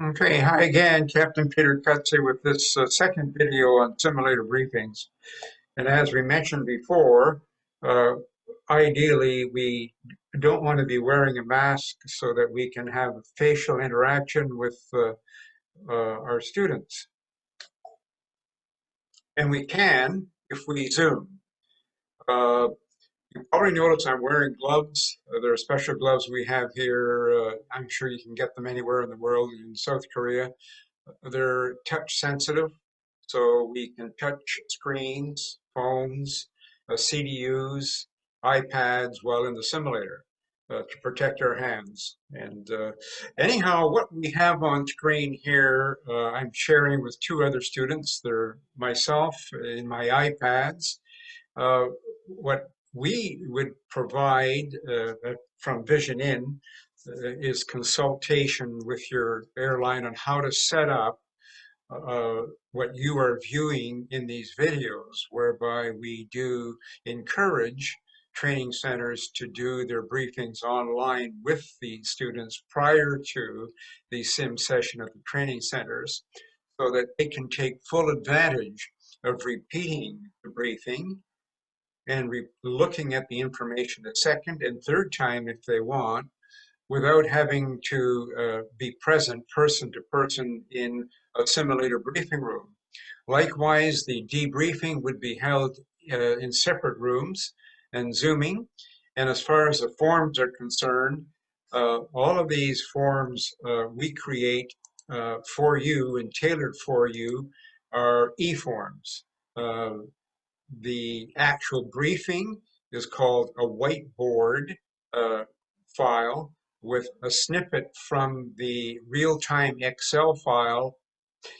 Okay, hi again, Captain Peter Cutsie with this second video on simulator briefings. And as we mentioned before, uh, ideally we don't want to be wearing a mask so that we can have facial interaction with our students. And we can if we Zoom. Uh, you probably notice I'm wearing gloves. There are special gloves we have here. I'm sure you can get them anywhere in the world, in South Korea. They're touch sensitive, so we can touch screens, phones, CDUs, iPads while in the simulator to protect our hands. And anyhow, what we have on screen here, I'm sharing with two other students. They're myself in my iPads. Uh, what we would provide from Vision In is consultation with your airline on how to set up what you are viewing in these videos, whereby we do encourage training centers to do their briefings online with the students prior to the sim session at the training centers so that they can take full advantage of repeating the briefing and looking at the information a second and third time if they want, without having to be present person to person in a simulator briefing room. Likewise, the debriefing would be held in separate rooms and Zooming. And as far as the forms are concerned, all of these forms we create for you and tailored for you are e-forms. Uh, the actual briefing is called a whiteboard uh, file with a snippet from the real-time Excel file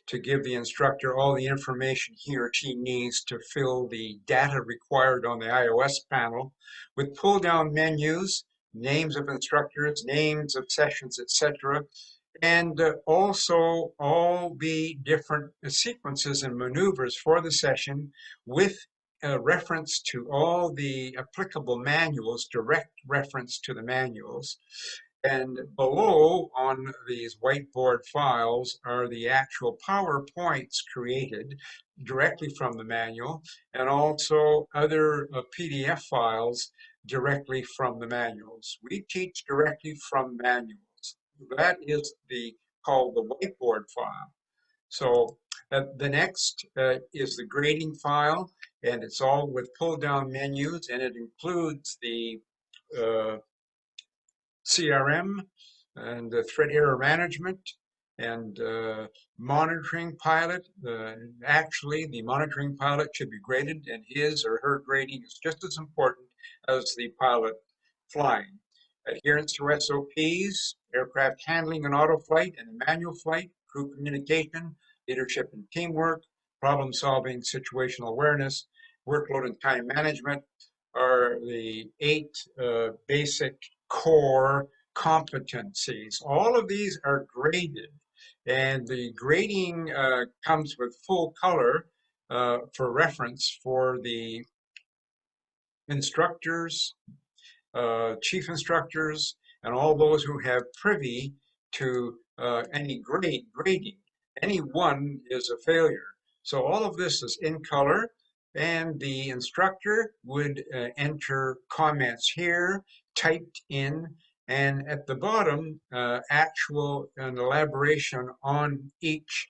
to give the instructor all the information he or she needs to fill the data required on the iOS panel with pull-down menus, names of instructors, names of sessions, etc., and also all the different sequences and maneuvers for the session with a reference to all the applicable manuals, direct reference to the manuals. And below on these whiteboard files are the actual PowerPoints created directly from the manual and also other PDF files directly from the manuals. We teach directly from manuals. That is called the whiteboard file. So the next is the grading file, and it's all with pull-down menus, and it includes the uh, CRM and threat error management and monitoring pilot. Actually, the monitoring pilot should be graded, and his or her grading is just as important as the pilot flying. Adherence to SOPs, aircraft handling and auto flight and manual flight, crew communication, leadership and teamwork, problem solving, situational awareness, workload and time management are the 8 basic core competencies. All of these are graded, and the grading comes with full color for reference for the instructors, chief instructors, and all those who have privy to any grading. Any one is a failure. So all of this is in color, and the instructor would enter comments here, typed in, and at the bottom, actual and elaboration on each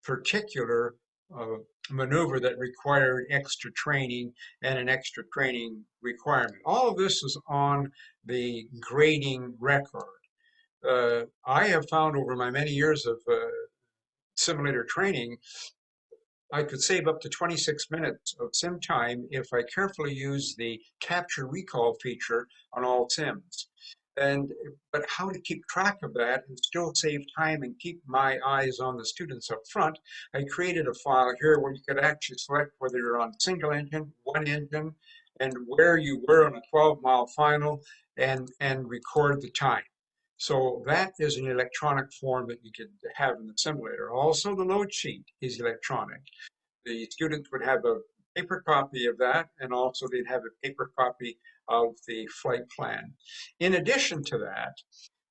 particular uh, maneuver that required extra training and an extra training requirement. All of this is on the grading record. I have found over my many years of simulator training, I could save up to 26 minutes of sim time if I carefully use the capture recall feature on all sims. And but how to keep track of that and still save time and keep my eyes on the students up front, I created a file here where you could actually select whether you're on single engine, one engine, and where you were on a 12-mile final and record the time. So that is an electronic form that you could have in the simulator. Also, the load sheet is electronic. The students would have a paper copy of that, and also they'd have a paper copy of the flight plan. In addition to that,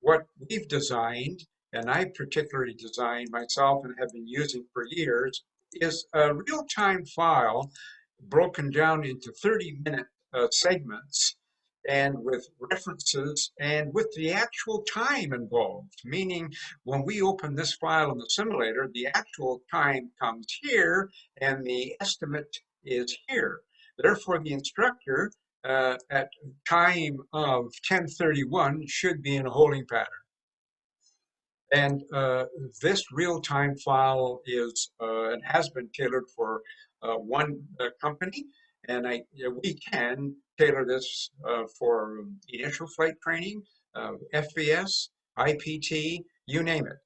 what we've designed and I particularly designed myself and have been using for years, is a real-time file broken down into 30-minute segments and with references and with the actual time involved, meaning when we open this file in the simulator, the actual time comes here and the estimate is here. Therefore, the instructor at time of 10:31 should be in a holding pattern. And this real-time file is and has been tailored for one company, and we can tailor this for initial flight training, FVS, IPT, you name it.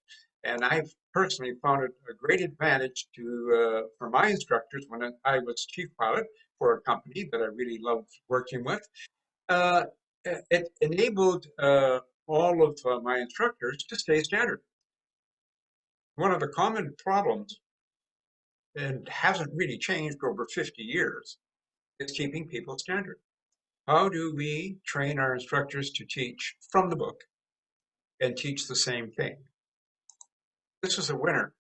And I've personally found it a great advantage to for my instructors when I was chief pilot for a company that I really loved working with. Uh, it enabled all of my instructors to stay standard. One of the common problems, and hasn't really changed over 50 years, is keeping people standard. How do we train our instructors to teach from the book and teach the same thing? This was a winner.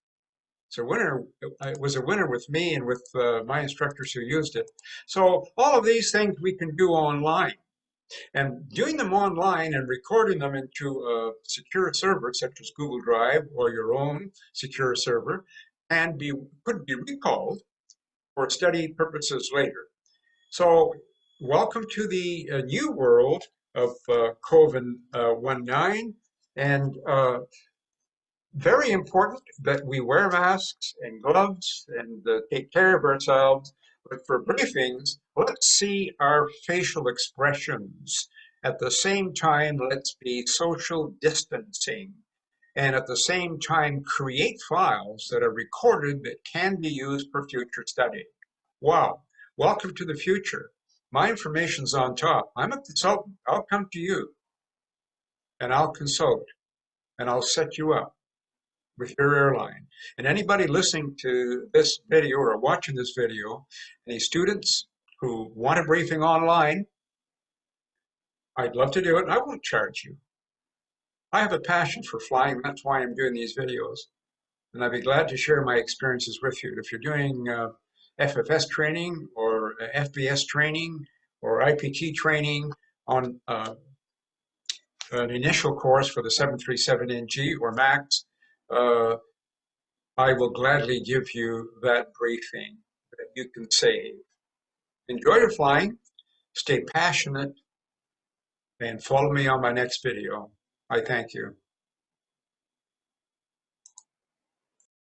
So winner, it was a winner with me and with my instructors who used it. So all of these things we can do online. And doing them online and recording them into a secure server such as Google Drive or your own secure server and could be recalled for study purposes later. So welcome to the new world of COVID-19, and very important that we wear masks and gloves and take care of ourselves. But for briefings, let's see our facial expressions. At the same time, let's be social distancing. And at the same time, create files that are recorded that can be used for future study. Wow, welcome to the future. My information's on top. I'm a consultant. I'll come to you and I'll consult and I'll set you up with your airline. And anybody listening to this video or watching this video, any students who want a briefing online, I'd love to do it. I won't charge you. I have a passion for flying. That's why I'm doing these videos. And I'd be glad to share my experiences with you. If you're doing FFS training or FBS training or IPT training on an initial course for the 737NG or MAX, I will gladly give you that briefing that you can save. Enjoy your flying, stay passionate, and follow me on my next video. I thank you.